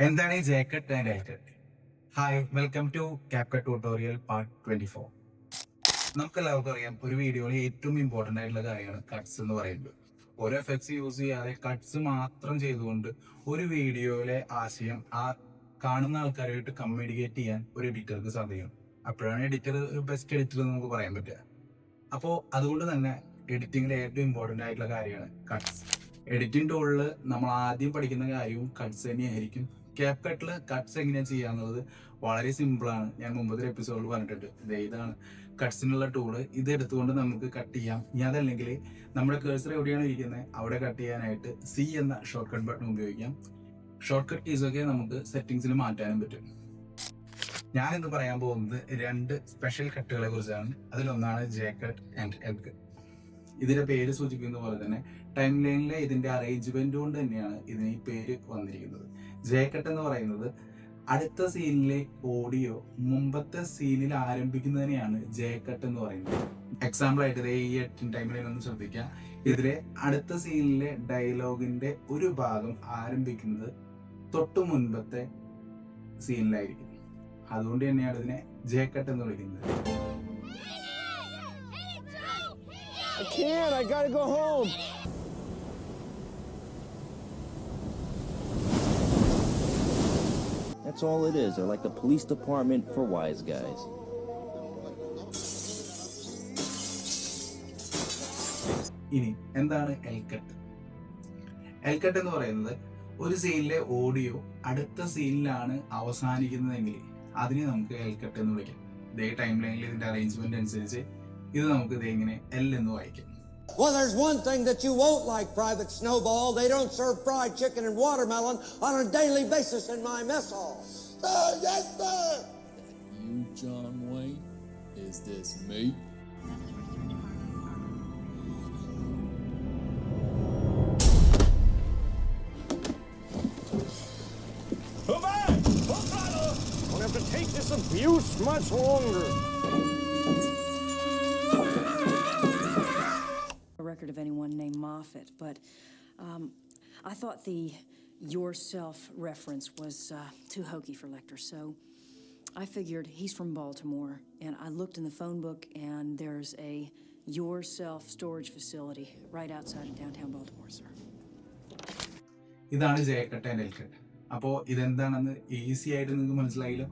എന്താണ് ഈ jacket and എൽക്കറ്റ്? Hi, welcome to CapCut tutorial part 24. നമുക്ക് എല്ലാവർക്കും അറിയാം, ഒരു വീഡിയോയിൽ ഏറ്റവും ഇമ്പോർട്ടൻ്റ് ആയിട്ടുള്ള കാര്യമാണ് കട്ട്സ് എന്ന് പറയുന്നത്. ഓരോ എഫക്ട്സ് യൂസ് ചെയ്യാതെ കട്ട്സ് മാത്രം ചെയ്തുകൊണ്ട് ഒരു വീഡിയോയിലെ ആശയം ആ കാണുന്ന ആൾക്കാരുമായിട്ട് കമ്മ്യൂണിക്കേറ്റ് ചെയ്യാൻ ഒരു എഡിറ്റർക്ക് സാധിക്കും. അപ്പോഴാണ് എഡിറ്റർ ഒരു ബെസ്റ്റ് എഡിറ്റർ എന്ന് നമുക്ക് പറയാൻ പറ്റുക. അപ്പോൾ അതുകൊണ്ട് തന്നെ എഡിറ്റിങ്ങിലെ ഏറ്റവും ഇമ്പോർട്ടൻ്റ് ആയിട്ടുള്ള കാര്യമാണ് കട്ട്സ്. എഡിറ്റിംഗ് ടൂളിൽ നമ്മൾ ആദ്യം പഠിക്കുന്ന കാര്യവും കട്ട്സ് തന്നെയായിരിക്കും. ക്യാപ്കട്ടിൽ കട്ട്സ് എങ്ങനെയാണ് ചെയ്യാന്നുള്ളത് വളരെ സിമ്പിളാണ്. ഞാൻ മുമ്പത്തെ എപ്പിസോഡിൽ പറഞ്ഞിട്ടുണ്ട്. ഇതാണ് കട്ട്സിനുള്ള ടൂള്. ഇത് എടുത്തുകൊണ്ട് നമുക്ക് കട്ട് ചെയ്യാം. ഇനി അതല്ലെങ്കിൽ നമ്മുടെ കേഴ്സർ എവിടെയാണ് ഇരിക്കുന്നത് അവിടെ കട്ട് ചെയ്യാനായിട്ട് സി എന്ന ഷോർട്ട് കട്ട് ബട്ടൺ ഉപയോഗിക്കാം. ഷോർട്ട് കട്ട് കീസൊക്കെ നമുക്ക് സെറ്റിംഗ്സിൽ മാറ്റാനും പറ്റും. ഞാനിന്ന് പറയാൻ പോകുന്നത് രണ്ട് സ്പെഷ്യൽ കട്ടുകളെ കുറിച്ചാണ്. അതിലൊന്നാണ് ജേക്കട്ട് ആൻഡ് എൽക്കട്ട്. ഇതിന്റെ പേര് സൂചിപ്പിക്കുന്ന പോലെ തന്നെ ടൈം ലൈനിലെ ഇതിന്റെ അറേഞ്ച്മെന്റ് കൊണ്ട് തന്നെയാണ് ഇതിന് ഈ പേര് വന്നിരിക്കുന്നത്. ജേക്കട്ട് എന്ന് പറയുന്നത് അടുത്ത സീനിലെ ഓഡിയോ മുമ്പത്തെ സീനിൽ ആരംഭിക്കുന്നതിനെയാണ് ജേക്കട്ട് എന്ന് പറയുന്നത്. എക്സാമ്പിൾ ആയിട്ട് ഈ ടൈം ലൈൻ ഒന്ന് ശ്രദ്ധിക്കുക. ഇതിലെ അടുത്ത സീനിലെ ഡയലോഗിന്റെ ഒരു ഭാഗം ആരംഭിക്കുന്നത് തൊട്ടു മുൻപത്തെ സീനിലായിരിക്കും. അതുകൊണ്ട് തന്നെയാണ് ഇതിനെ ജേക്കട്ട് എന്ന് വിളിക്കുന്നത്. I can't. I gotta go home. That's all it is. They're like the police department for wise guys. ഇനി എന്താണ് എൽക്കട്ട്? എൽക്കട്ട് എന്ന് പറയുന്നത് ഒരു സീനിലെ ഓഡിയോ അടുത്ത സീനിലാണ് അവസാനിക്കുന്നതെങ്കിൽ അതിനെ നമുക്ക് എൽക്കട്ട് എന്ന് വിളിക്കാം. ഇതേ ടൈം ലൈനിൽ ഇതിന്റെ അറേഞ്ച്മെന്റ് അനുസരിച്ച് ഇത് നമുക്ക് ഇങ്ങനെ എൽ എന്ന് വായിക്കാം. Well, there's one thing that you won't like, Private Snowball. They don't serve fried chicken and watermelon on a daily basis in my mess hall. Yes, sir. You, John Wayne? Is this me? Come back! Don't have to take this abuse much longer. Record of anyone named Moffat, but I thought the yourself reference was too hokey for Lecter, so I figured he's from Baltimore, and I looked in the phone book, and there's a yourself storage facility right outside of downtown Baltimore, sir. ഇതാണ് ജേക്കട്ട് and എൽക്കട്ട്. അപ്പോൾ ഇതെന്താണെന്ന് easy ആയിട്ട് നിങ്ങൾക്ക് മനസ്സിലായില്ലോ.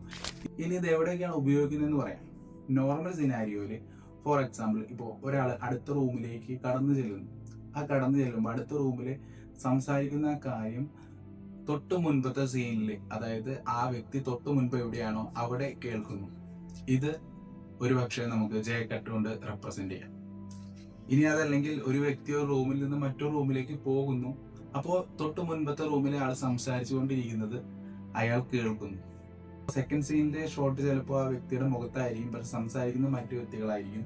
ഇനി ഇത് എവിടെയൊക്കെയാണ് ഉപയോഗിക്കുന്നതെന്ന് പറയാം. നോർമൽ സിനാരിയോയില് ഫോർ എക്സാമ്പിൾ, ഇപ്പോൾ ഒരാൾ അടുത്ത റൂമിലേക്ക് കടന്നു ചെല്ലുന്നു. ആ കടന്നു ചെല്ലുമ്പോൾ അടുത്ത റൂമിൽ സംസാരിക്കുന്ന കാര്യം തൊട്ട് മുൻപത്തെ സീനിൽ, അതായത് ആ വ്യക്തി തൊട്ട് മുൻപ് എവിടെയാണോ അവിടെ കേൾക്കുന്നു. ഇത് ഒരു പക്ഷേ നമുക്ക് ജേക്കട്ട് കൊണ്ട് റെപ്രസെന്റ് ചെയ്യാം. ഇനി അതല്ലെങ്കിൽ ഒരു വ്യക്തി ഒരു റൂമിൽ നിന്ന് മറ്റൊരു റൂമിലേക്ക് പോകുന്നു. അപ്പോൾ തൊട്ട് മുൻപത്തെ റൂമിലെ ആൾ സംസാരിച്ചു കൊണ്ടിരിക്കുന്നത് അയാൾ കേൾക്കുന്നു. സെക്കൻഡ് സീനിന്റെ ഷോട്ട് ചിലപ്പോൾ ആ വ്യക്തിയുടെ മുഖത്തായിരിക്കും, പക്ഷെ സംസാരിക്കുന്ന മറ്റു വ്യക്തികളായിരിക്കും.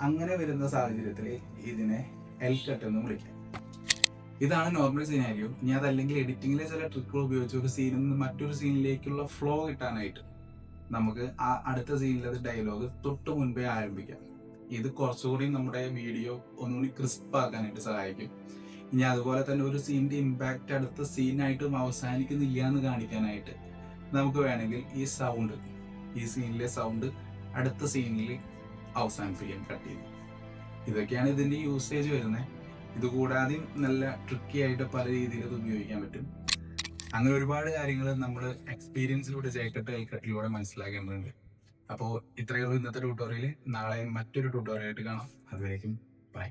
അങ്ങനെ വരുന്ന സാഹചര്യത്തിൽ ഇതിനെ എൽക്കട്ട് എന്ന് വിളിക്കാം. ഇതാണ് നോർമൽ സിനാരിയോ. ഇനി അതല്ലെങ്കിൽ എഡിറ്റിങ്ങിലെ ചില ട്രിക്കുകൾ ഉപയോഗിച്ച് ഒരു സീനിൽ നിന്ന് മറ്റൊരു സീനിലേക്കുള്ള ഫ്ലോ കിട്ടാനായിട്ട് നമുക്ക് ആ അടുത്ത സീനിലത് ഡയലോഗ് തൊട്ട് മുൻപേ ആരംഭിക്കാം. ഇത് കുറച്ചുകൂടി നമ്മുടെ വീഡിയോ ഒന്നുകൂടി ക്രിസ്പ് ആക്കാനായിട്ട് സഹായിക്കും. ഇനി അതുപോലെ തന്നെ ഒരു സീനിന്റെ ഇമ്പാക്റ്റ് അടുത്ത സീനായിട്ടും അവസാനിക്കുന്നില്ല എന്ന് കാണിക്കാനായിട്ട് നമുക്ക് വേണമെങ്കിൽ ഈ സീനിലെ സൗണ്ട് അടുത്ത സീനിൽ അവസാനിപ്പിക്കാൻ കട്ട് ചെയ്തു. ഇതൊക്കെയാണ് ഇതിന്റെ യൂസേജ് വരുന്നത്. ഇതുകൂടാതെയും നല്ല ട്രിക്കി ആയിട്ട് പല രീതിയിൽ ഇത് ഉപയോഗിക്കാൻ പറ്റും. അങ്ങനെ ഒരുപാട് കാര്യങ്ങൾ നമ്മൾ എക്സ്പീരിയൻസിലൂടെ ജേക്കട്ട് എൽക്കട്ടിലൂടെ മനസ്സിലാക്കേണ്ടതുണ്ട്. അപ്പോൾ ഇത്രയുള്ള ഇന്നത്തെ ട്യൂട്ടോറിയൽ. നാളെ മറ്റൊരു ട്യൂട്ടോറിയലായിട്ട് കാണാം. അതുവരേക്കും ബൈ.